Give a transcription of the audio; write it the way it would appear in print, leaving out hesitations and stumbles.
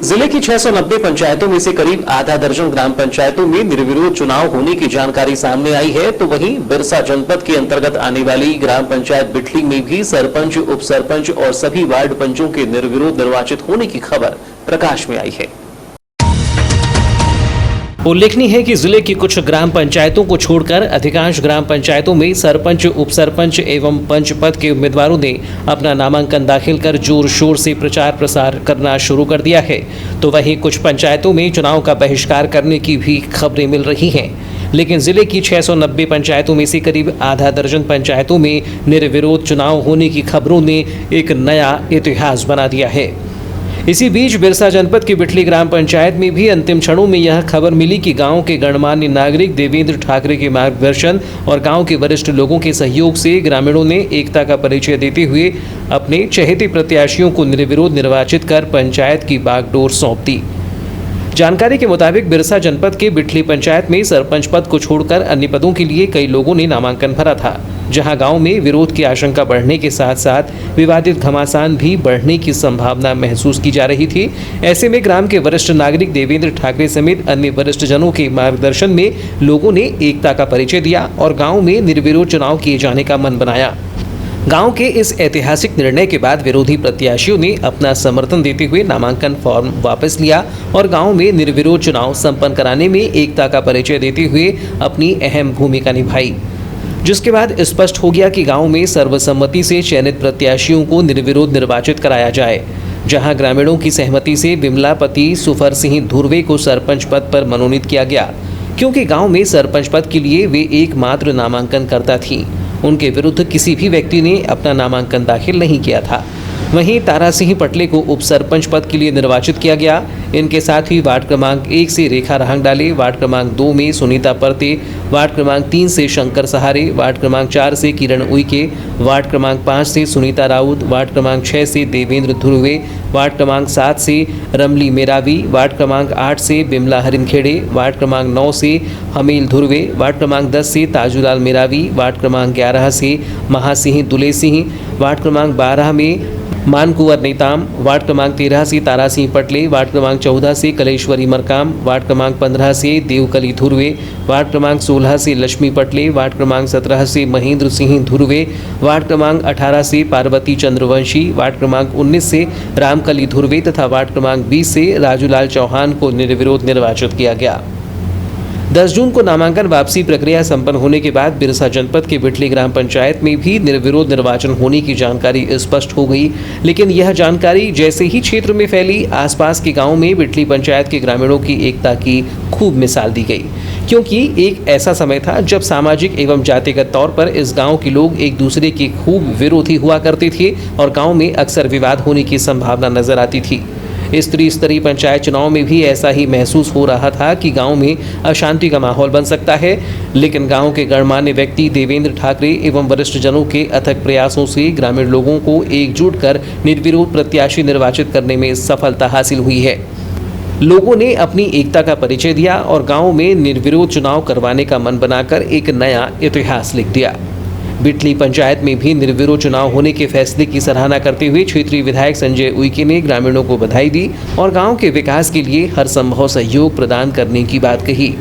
जिले की 690 पंचायतों में से करीब आधा दर्जन ग्राम पंचायतों में निर्विरोध चुनाव होने की जानकारी सामने आई है, तो वहीं बिरसा जनपद के अंतर्गत आने वाली ग्राम पंचायत बिटली में भी सरपंच, उप सरपंच और सभी वार्ड पंचों के निर्विरोध निर्वाचित होने की खबर प्रकाश में आई है। उल्लेखनीय है कि जिले की कुछ ग्राम पंचायतों को छोड़कर अधिकांश ग्राम पंचायतों में सरपंच, उप सरपंच एवं पंच पद के उम्मीदवारों ने अपना नामांकन दाखिल कर जोर शोर से प्रचार प्रसार करना शुरू कर दिया है, तो वहीं कुछ पंचायतों में चुनाव का बहिष्कार करने की भी खबरें मिल रही हैं। लेकिन जिले की 690 पंचायतों में से करीब आधा दर्जन पंचायतों में निर्विरोध चुनाव होने की खबरों ने एक नया इतिहास बना दिया है। इसी बीच बिरसा जनपद की बिटली ग्राम पंचायत में भी अंतिम क्षणों में यह खबर मिली कि गांव के गणमान्य नागरिक देवेंद्र ठाकरे के मार्गदर्शन और गांव के वरिष्ठ लोगों के सहयोग से ग्रामीणों ने एकता का परिचय देते हुए अपने चहेते प्रत्याशियों को निर्विरोध निर्वाचित कर पंचायत की बागडोर सौंप दी। जानकारी के मुताबिक बिरसा जनपद के बिटली पंचायत में सरपंच पद को छोड़कर अन्य पदों के लिए कई लोगों ने नामांकन भरा था, जहां गांव में विरोध की आशंका बढ़ने के साथ साथ विवादित घमासान भी बढ़ने की संभावना महसूस की जा रही थी। ऐसे में ग्राम के वरिष्ठ नागरिक देवेंद्र ठाकरे समेत अन्य वरिष्ठ जनों के मार्गदर्शन में लोगों ने एकता का परिचय दिया और गाँव में निर्विरोध चुनाव किए जाने का मन बनाया। गांव के इस ऐतिहासिक निर्णय के बाद विरोधी प्रत्याशियों ने अपना समर्थन देते हुए नामांकन फॉर्म वापस लिया और गांव में निर्विरोध चुनाव संपन्न कराने में एकता का परिचय देते हुए अपनी अहम भूमिका निभाई, जिसके बाद स्पष्ट हो गया कि गांव में सर्वसम्मति से चयनित प्रत्याशियों को निर्विरोध निर्वाचित कराया जाए। जहां ग्रामीणों की सहमति से विमलापति सुफर सिंह धुर्वे को सरपंच पद पर मनोनीत किया गया, क्योंकि गांव में सरपंच पद के लिए वे एकमात्र नामांकन करता थी। उनके विरुद्ध किसी भी व्यक्ति ने अपना नामांकन दाखिल नहीं किया था। वहीं तारा सिंह पटले को उप सरपंच पद के लिए निर्वाचित किया गया। इनके साथ ही वार्ड क्रमांक 1 से रेखा राहंगडाले, वार्ड क्रमांक 2 में सुनीता परते, वार्ड क्रमांक 3 से शंकर सहारे, वार्ड क्रमांक 4 से किरण उइके, वार्ड क्रमांक 5 से सुनीता राउत, वार्ड क्रमांक 6 से देवेंद्र धुर्वे, वार्ड क्रमांक 7 से रमली मेरावी, वार्ड क्रमांक 8 से बिमला हरिनखेड़े, वार्ड क्रमांक 9 से हमील धुर्वे, वार्ड क्रमांक 10 से ताजूलाल मेरावी, वार्ड क्रमांक 11 से महासिंह दुले सिंह, वार्ड क्रमांक 12 में मानकुंवर नेताम, वार्ड क्रमांक 13 से तारा सिंह पटले, वार्ड क्रमांक 14 से कलेश्वरी मरकाम, वार्ड क्रमांक 15 से देवकली धुर्वे, वार्ड क्रमांक 16 से लक्ष्मी पटले, वार्ड क्रमांक 17 से महेंद्र सिंह धुर्वे, वार्ड क्रमांक 18 से पार्वती चंद्रवंशी, वार्ड क्रमांक 19 से रामकली धुर्वे तथा वार्ड क्रमांक 20 से राजूलाल चौहान को निर्विरोध निर्वाचित किया गया। 10 जून को नामांकन वापसी प्रक्रिया संपन्न होने के बाद बिरसा जनपद के बिटली ग्राम पंचायत में भी निर्विरोध निर्वाचन होने की जानकारी स्पष्ट हो गई। लेकिन यह जानकारी जैसे ही क्षेत्र में फैली, आसपास के गांव में बिटली पंचायत के ग्रामीणों की एकता की खूब मिसाल दी गई, क्योंकि एक ऐसा समय था जब सामाजिक एवं जातिगत तौर पर इस गाँव के लोग एक दूसरे के खूब विरोधी हुआ करते थे और गाँव में अक्सर विवाद होने की संभावना नजर आती थी। इस त्रिस्तरीय पंचायत चुनाव में भी ऐसा ही महसूस हो रहा था कि गांव में अशांति का माहौल बन सकता है, लेकिन गांव के गणमान्य व्यक्ति देवेंद्र ठाकरे एवं वरिष्ठ जनों के अथक प्रयासों से ग्रामीण लोगों को एकजुट कर निर्विरोध प्रत्याशी निर्वाचित करने में सफलता हासिल हुई है। लोगों ने अपनी एकता का परिचय दिया और गाँव में निर्विरोध चुनाव करवाने का मन बनाकर एक नया इतिहास लिख दिया। बिटली पंचायत में भी निर्विरोध चुनाव होने के फैसले की सराहना करते हुए क्षेत्रीय विधायक संजय उइके ने ग्रामीणों को बधाई दी और गांव के विकास के लिए हर संभव सहयोग प्रदान करने की बात कही।